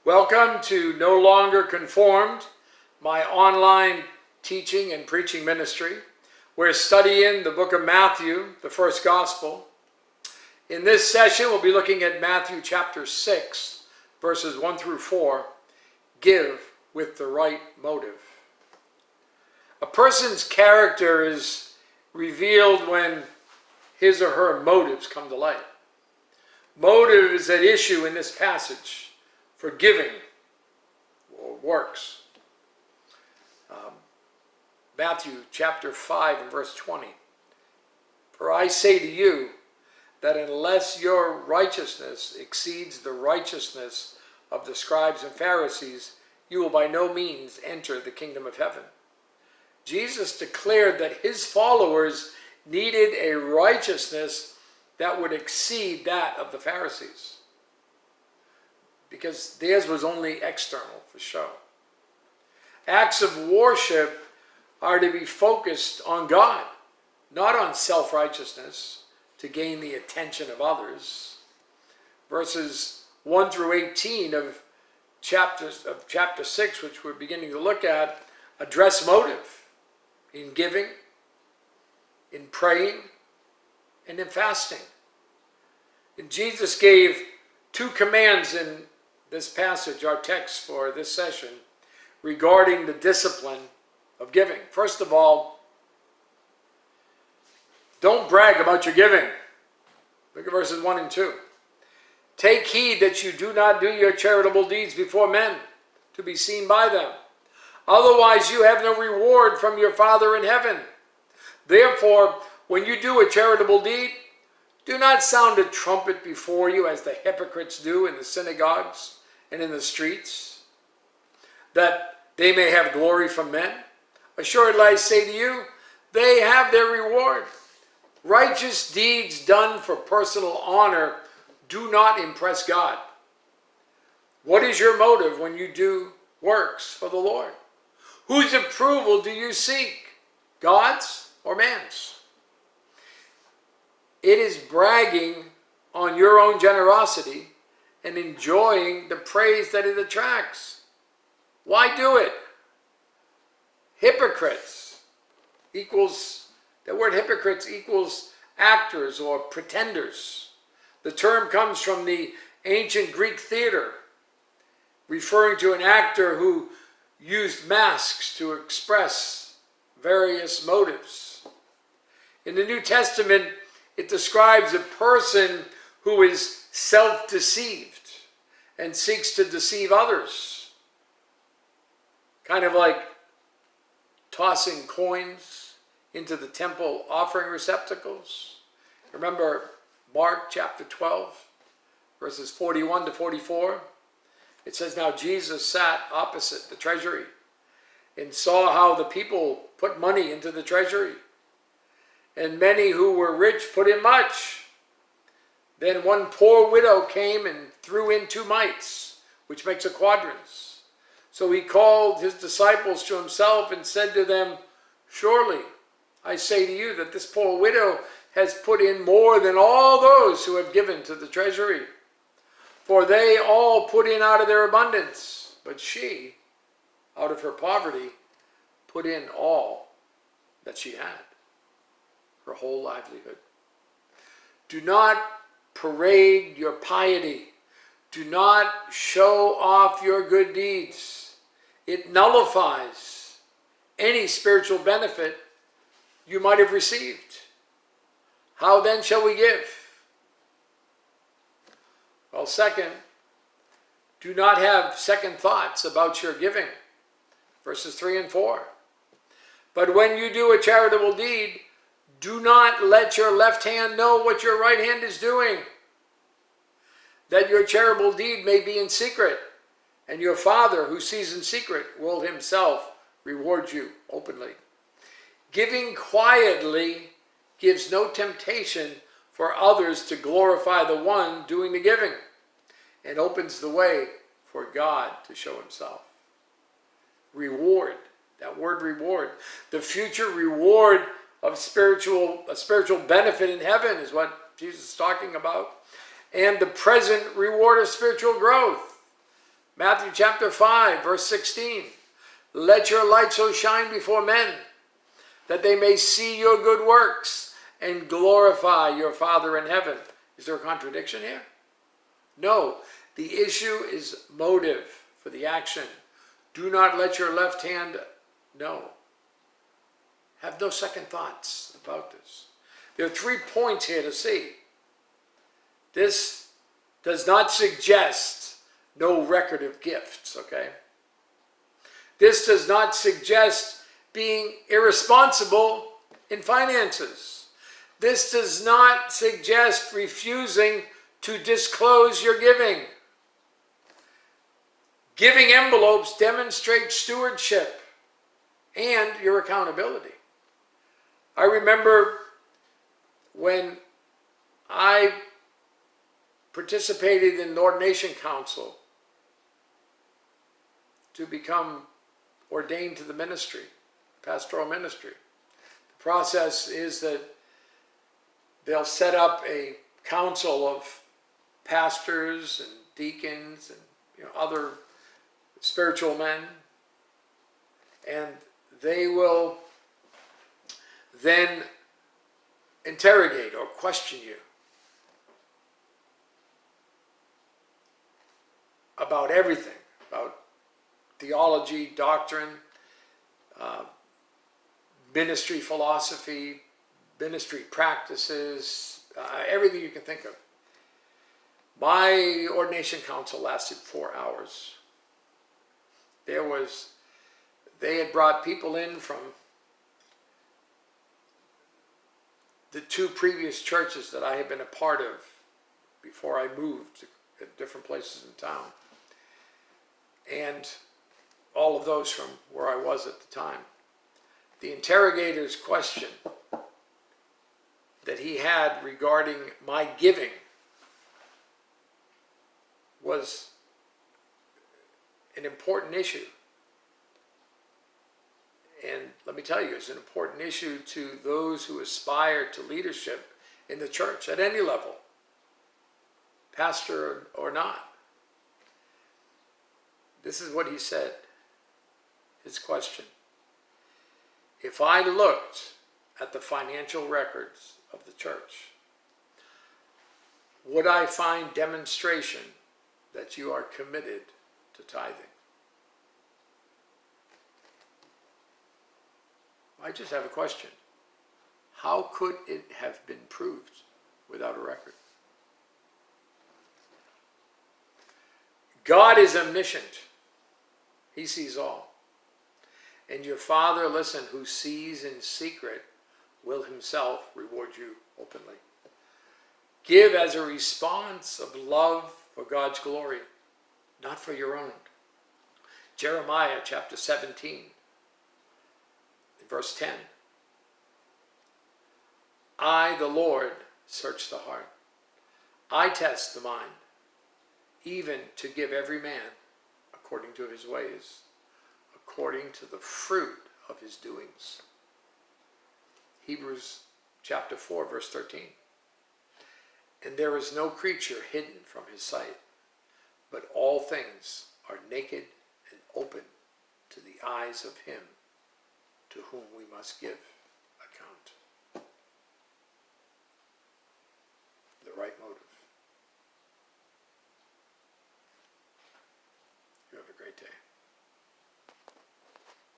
Welcome to No Longer Conformed, my online teaching and preaching ministry. We're studying the book of Matthew, the first gospel. In this session, we'll be looking at Matthew chapter 6, verses 1 through 4. Give with the right motive. A person's character is revealed when his or her motives come to light. Motive is at issue in this passage for giving or works. Matthew chapter 5 and verse 20. For I say to you that unless your righteousness exceeds the righteousness of the scribes and Pharisees, you will by no means enter the kingdom of heaven. Jesus declared that his followers needed a righteousness that would exceed that of the Pharisees, because theirs was only external for show. Acts of worship are to be focused on God, not on self-righteousness to gain the attention of others. Verses 1 through 18 of chapter 6, which we're beginning to look at, address motive in giving, in praying, and in fasting. And Jesus gave two commands in this passage, our text for this session, regarding the discipline of giving. First of all, don't brag about your giving. Look at verses 1 and 2. Take heed that you do not do your charitable deeds before men, to be seen by them. Otherwise you have no reward from your Father in heaven. Therefore, when you do a charitable deed, do not sound a trumpet before you as the hypocrites do in the synagogues and in the streets, that they may have glory from men. Assuredly I say to you, they have their reward. Righteous deeds done for personal honor do not impress God. What is your motive when you do works for the Lord? Whose approval do you seek? God's or man's? It is bragging on your own generosity and enjoying the praise that it attracts. Why do it? Hypocrites equals, the word hypocrites equals actors or pretenders. The term comes from the ancient Greek theater, referring to an actor who used masks to express various motives. In the New Testament, it describes a person who is self-deceived and seeks to deceive others. Kind of like tossing coins into the temple offering receptacles. Remember Mark chapter 12, verses 41 to 44? It says, now Jesus sat opposite the treasury and saw how the people put money into the treasury. And many who were rich put in much. Then one poor widow came and threw in 2 mites, which makes a quadrans. So he called his disciples to himself and said to them, surely I say to you that this poor widow has put in more than all those who have given to the treasury. For they all put in out of their abundance, but she, out of her poverty, put in all that she had, her whole livelihood. Do not parade your piety. Do not show off your good deeds. It nullifies any spiritual benefit you might have received. How then shall we give? Well, second, do not have second thoughts about your giving. Verses 3 and 4. But when you do a charitable deed, do not let your left hand know what your right hand is doing, that your charitable deed may be in secret, and your Father who sees in secret will himself reward you openly. Giving quietly gives no temptation for others to glorify the one doing the giving, and opens the way for God to show himself. Reward, that word reward, the future reward of a spiritual benefit in heaven is what Jesus is talking about, and the present reward of spiritual growth. Matthew chapter 5, verse 16. Let your light so shine before men that they may see your good works and glorify your Father in heaven. Is there a contradiction here? No. The issue is motive for the action. Do not let your left hand know. Have no second thoughts about this. There are 3 points here to see. This does not suggest no record of gifts, okay? This does not suggest being irresponsible in finances. This does not suggest refusing to disclose your giving. Giving envelopes demonstrate stewardship and your accountability. I remember when I participated in the ordination council to become ordained to the ministry, pastoral ministry. The process is that they'll set up a council of pastors and deacons and other spiritual men, and they will then interrogate or question you about everything, about theology, doctrine, ministry philosophy, ministry practices, everything you can think of. My ordination council lasted 4 hours. They had brought people in from the 2 previous churches that I had been a part of before I moved to different places in town. And all of those from where I was at the time. The interrogator's question that he had regarding my giving was an important issue. And let me tell you, it's an important issue to those who aspire to leadership in the church at any level, pastor or not. This is what he said, his question. If I looked at the financial records of the church, would I find demonstration that you are committed to tithing? I just have a question. How could it have been proved without a record? God is omniscient. He sees all. And your Father, listen, who sees in secret, will himself reward you openly. Give as a response of love for God's glory, not for your own. Jeremiah chapter 17, verse 10. I, the Lord, search the heart. I test the mind, even to give every man according to his ways, according to the fruit of his doings. Hebrews chapter 4, verse 13. And there is no creature hidden from his sight, but all things are naked and open to the eyes of him to whom we must give account. The right motive. You have a great day.